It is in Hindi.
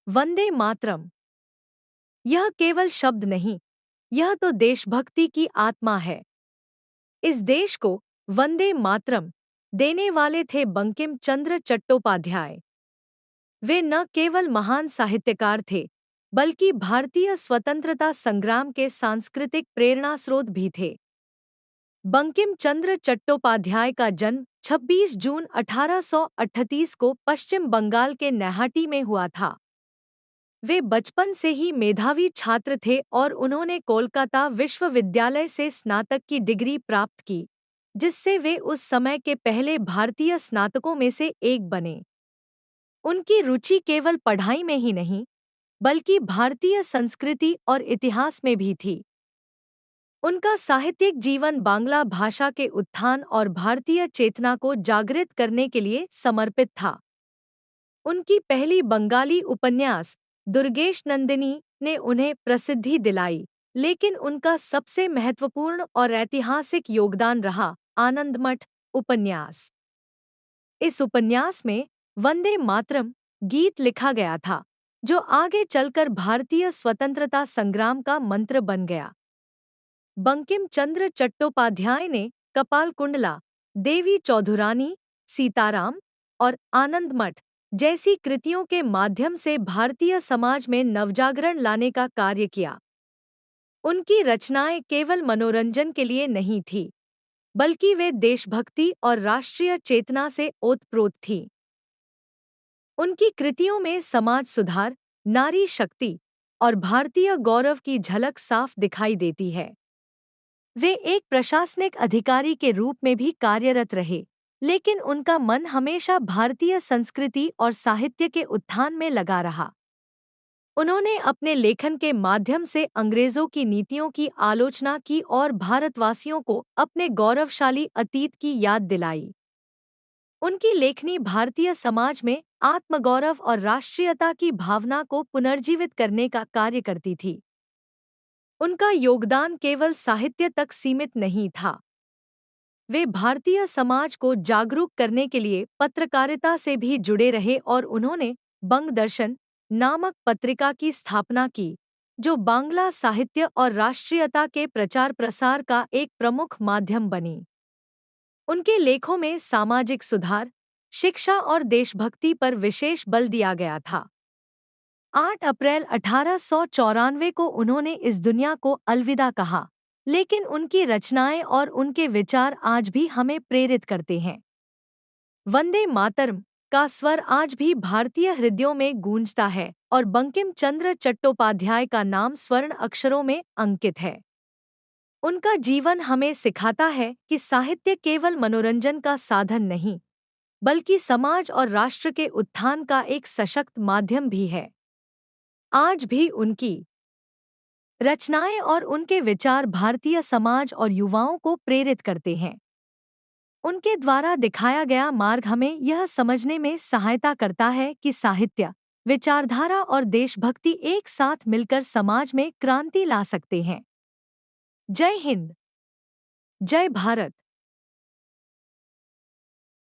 वंदे मातरम। यह केवल शब्द नहीं, यह तो देशभक्ति की आत्मा है। इस देश को वंदे मातरम देने वाले थे बंकिम चंद्र चट्टोपाध्याय। वे न केवल महान साहित्यकार थे, बल्कि भारतीय स्वतंत्रता संग्राम के सांस्कृतिक प्रेरणास्रोत भी थे। बंकिम चंद्र चट्टोपाध्याय का जन्म 26 जून 1838 को पश्चिम बंगाल के नैहाटी में हुआ था। वे बचपन से ही मेधावी छात्र थे और उन्होंने कोलकाता विश्वविद्यालय से स्नातक की डिग्री प्राप्त की, जिससे वे उस समय के पहले भारतीय स्नातकों में से एक बने। उनकी रुचि केवल पढ़ाई में ही नहीं, बल्कि भारतीय संस्कृति और इतिहास में भी थी। उनका साहित्यिक जीवन बांग्ला भाषा के उत्थान और भारतीय चेतना को जागृत करने के लिए समर्पित था। उनकी पहली बंगाली उपन्यास दुर्गेश नंदिनी ने उन्हें प्रसिद्धि दिलाई, लेकिन उनका सबसे महत्वपूर्ण और ऐतिहासिक योगदान रहा आनंदमठ उपन्यास। इस उपन्यास में वंदे मातरम गीत लिखा गया था, जो आगे चलकर भारतीय स्वतंत्रता संग्राम का मंत्र बन गया। बंकिम चंद्र चट्टोपाध्याय ने कपालकुंडला, देवी चौधुरानी, सीताराम और आनंदमठ जैसी कृतियों के माध्यम से भारतीय समाज में नवजागरण लाने का कार्य किया। उनकी रचनाएं केवल मनोरंजन के लिए नहीं थीं, बल्कि वे देशभक्ति और राष्ट्रीय चेतना से ओतप्रोत थीं। उनकी कृतियों में समाज सुधार, नारी शक्ति और भारतीय गौरव की झलक साफ दिखाई देती है। वे एक प्रशासनिक अधिकारी के रूप में भी कार्यरत रहे, लेकिन उनका मन हमेशा भारतीय संस्कृति और साहित्य के उत्थान में लगा रहा। उन्होंने अपने लेखन के माध्यम से अंग्रेजों की नीतियों की आलोचना की और भारतवासियों को अपने गौरवशाली अतीत की याद दिलाई। उनकी लेखनी भारतीय समाज में आत्मगौरव और राष्ट्रीयता की भावना को पुनर्जीवित करने का कार्य करती थी। उनका योगदान केवल साहित्य तक सीमित नहीं था। वे भारतीय समाज को जागरूक करने के लिए पत्रकारिता से भी जुड़े रहे और उन्होंने बंगदर्शन नामक पत्रिका की स्थापना की, जो बांग्ला साहित्य और राष्ट्रीयता के प्रचार प्रसार का एक प्रमुख माध्यम बनी। उनके लेखों में सामाजिक सुधार, शिक्षा और देशभक्ति पर विशेष बल दिया गया था। 8 अप्रैल 1894 को उन्होंने इस दुनिया को अलविदा कहा, लेकिन उनकी रचनाएं और उनके विचार आज भी हमें प्रेरित करते हैं। वंदे मातरम का स्वर आज भी भारतीय हृदयों में गूंजता है और बंकिम चंद्र चट्टोपाध्याय का नाम स्वर्ण अक्षरों में अंकित है। उनका जीवन हमें सिखाता है कि साहित्य केवल मनोरंजन का साधन नहीं, बल्कि समाज और राष्ट्र के उत्थान का एक सशक्त माध्यम भी है। आज भी उनकी रचनाएं और उनके विचार भारतीय समाज और युवाओं को प्रेरित करते हैं। उनके द्वारा दिखाया गया मार्ग हमें यह समझने में सहायता करता है कि साहित्य, विचारधारा और देशभक्ति एक साथ मिलकर समाज में क्रांति ला सकते हैं। जय हिंद, जय भारत।